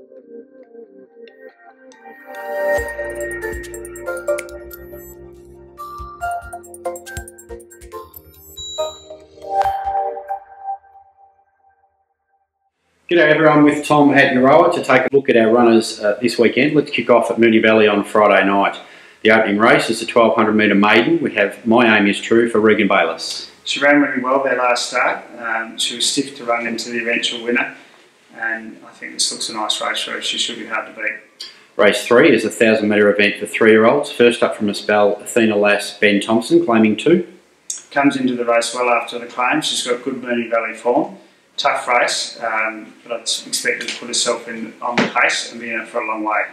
G'day everyone, with Tom at Euroa to take a look at our runners this weekend. Let's kick off at Moonee Valley on Friday night. The opening race is the 1200 metre maiden. We have My Aim Is True for Regan Bayliss. She ran really well their last start. She was stiff to run into the eventual winner, and I think this looks a nice race for her. She should be hard to beat. Race 3 is a 1000 metre event for 3-year-olds. First up from a spell, Athena Lass Ben Thompson, claiming 2. Comes into the race well after the claim. She's got good Moonee Valley form. Tough race, but I'd expect her to put herself on the pace and be in it for a long way.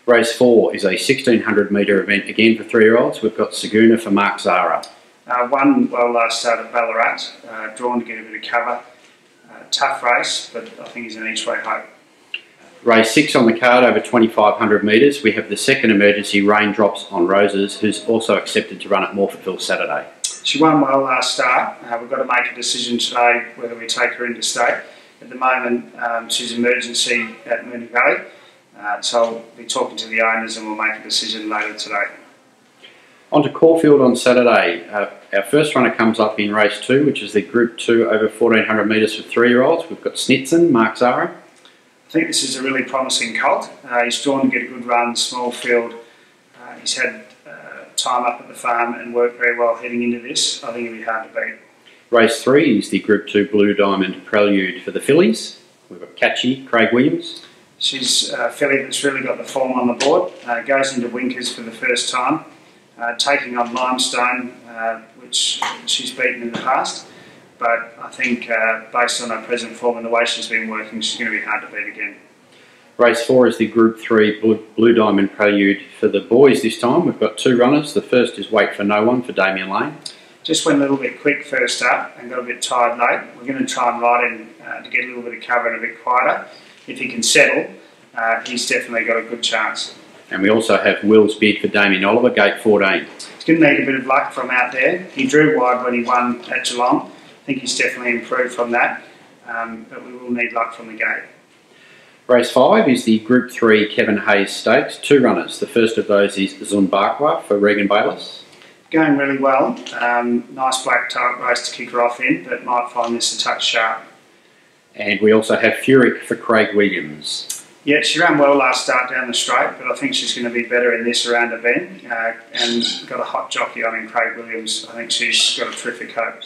Race 4 is a 1600 metre event again for 3-year-olds. We've got Saguna for Mark Zara. Won well last start at Ballarat, drawn to get a bit of cover. Tough race, but I think he's an each way hope. Race 6 on the card over 2500 metres. We have the second emergency Raindrops on Roses, who's also accepted to run at Morphettville Saturday. She won well last start. We've got to make a decision today whether we take her into state. At the moment, she's emergency at Moonee Valley, so I'll be talking to the owners and we'll make a decision later today. On to Caulfield on Saturday. Our first runner comes up in race 2, which is the Group 2 over 1400 metres for 3-year-olds. We've got Snitson, Mark Zara. I think this is a really promising colt. He's drawn to get a good run, small field. He's had time up at the farm and worked very well heading into this. I think he'll be hard to beat. Race 3 is the Group 2 Blue Diamond Prelude for the fillies. We've got Catchy, Craig Williams. She's a filly that's really got the form on the board. Goes into Winkers for the first time, taking on Limestone, which she's beaten in the past. But I think based on her present form and the way she's been working, she's going to be hard to beat again. Race 4 is the Group 3 Blue Diamond Prelude for the boys this time. We've got 2 runners. The first is Wait for No One for Damien Lane. Just went a little bit quick first up and got a bit tired late. We're going to try and ride him to get a little bit of cover and a bit quieter. If he can settle, he's definitely got a good chance. And we also have Will's Bid for Damien Oliver, gate 14. He's going to need a bit of luck from out there. He drew wide when he won at Geelong. I think he's definitely improved from that, but we will need luck from the gate. Race 5 is the Group 3 Kevin Hayes Stakes. 2 runners. The first of those is Zumbakwa for Regan Bayliss. Going really well. Nice black type race to kick her off in, but might find this a touch sharp. And we also have Furyk for Craig Williams. Yeah, she ran well last start down the straight, but I think she's going to be better in this around a bend. And got a hot jockey on in Craig Williams. I think she's got a terrific hope.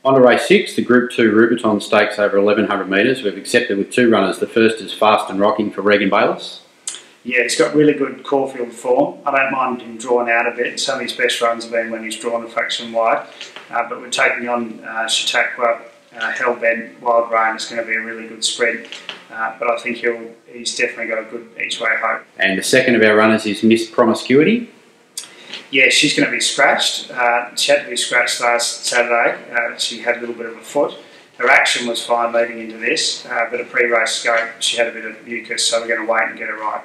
On to race 6, the Group 2 Rubiton Stakes over 1100 metres. We've accepted with 2 runners. The first is Fast and Rocking for Regan Bayliss. Yeah, he's got really good Caulfield form. I don't mind him drawn out a bit. Some of his best runs have been when he's drawn a fraction wide. But we're taking on Chautauqua, Hellbent, Wild Rain. It's going to be a really good spread. But I think he's definitely got a good each-way hope. And the second of our runners is Miss Promiscuity. Yeah, she's going to be scratched. She had to be scratched last Saturday. She had a little bit of a foot. Her action was fine leading into this, but a pre-race scope, she had a bit of mucus, so we're going to wait and get her right.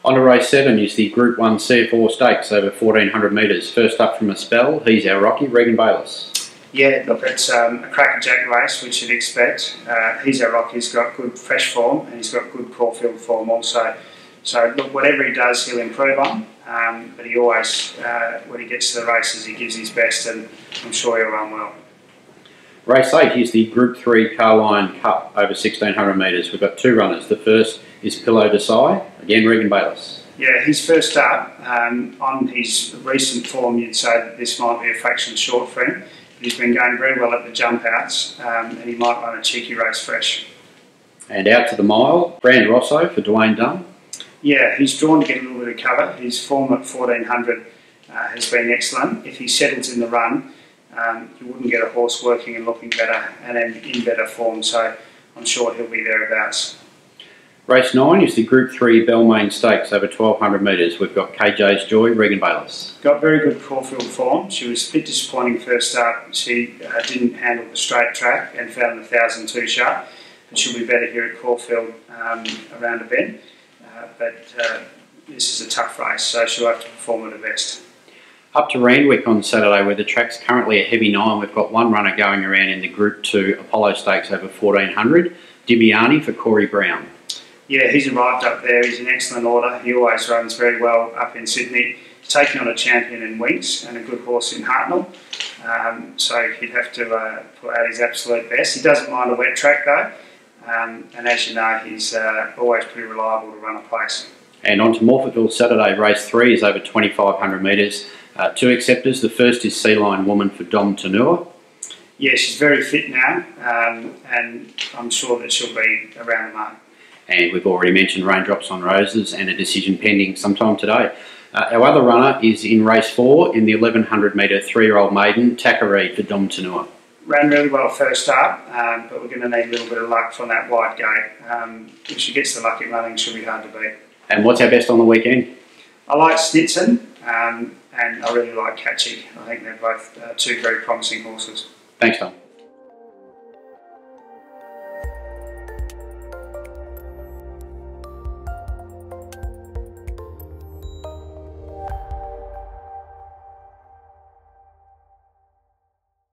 On to race 7 is the Group 1 C4 Stakes over 1400 metres. First up from a spell, he's our Rocky, Regan Bayliss. Yeah, look, it's a crackerjack race, which you'd expect. He's our Rocky, he's got good fresh form, and he's got good Caulfield form also. So look, whatever he does, he'll improve on. But he always, when he gets to the races, he gives his best, and I'm sure he'll run well. Race 8 is the Group 3 Carline Cup over 1600 metres. We've got 2 runners. The first is Pillow Desai, again Regan Bayliss. Yeah, he's first up. On his recent form, you'd say that this might be a fraction short for him. He's been going very well at the jump outs, and he might run a cheeky race fresh. And out to the mile, Brand Rosso for Dwayne Dunn. Yeah, he's drawn to get a little bit of cover. His form at 1400 has been excellent. If he settles in the run, you wouldn't get a horse working and looking better and in better form, so I'm sure he'll be thereabouts. Race 9 is the Group 3 Balmain Stakes over 1200 metres. We've got KJ's Joy, Regan Bayliss. Got very good Caulfield form. She was a bit disappointing first up. She didn't handle the straight track and found the 1000 too sharp. But she'll be better here at Caulfield around a bend. But this is a tough race, so she'll have to perform at her best. Up to Randwick on Saturday, where the track's currently a heavy 9. We've got 1 runner going around in the Group 2 Apollo Stakes over 1400. Dibiani for Corey Brown. Yeah, he's arrived up there. He's in excellent order. He always runs very well up in Sydney. He's taking on a champion in Winks and a good horse in Hartnell. So he'd have to put out his absolute best. He doesn't mind a wet track though. And as you know, he's always pretty reliable to run a place. And on to Morphettville Saturday. Race 3 is over 2,500 metres. 2 acceptors. The first is Sea Lion Woman for Dom Tanua. Yeah, she's very fit now, and I'm sure that she'll be around the mark. And we've already mentioned Raindrops on Roses and a decision pending sometime today. Our other runner is in race 4 in the 1,100 metre 3-year-old maiden, Takaree for Dom Tanua. Ran really well first up, but we're going to need a little bit of luck from that wide gate. If she gets the luck at running, she'll be hard to beat. And what's our best on the weekend? I like Snitson, and I really like Catchy. I think they're both 2 very promising horses. Thanks, Tom.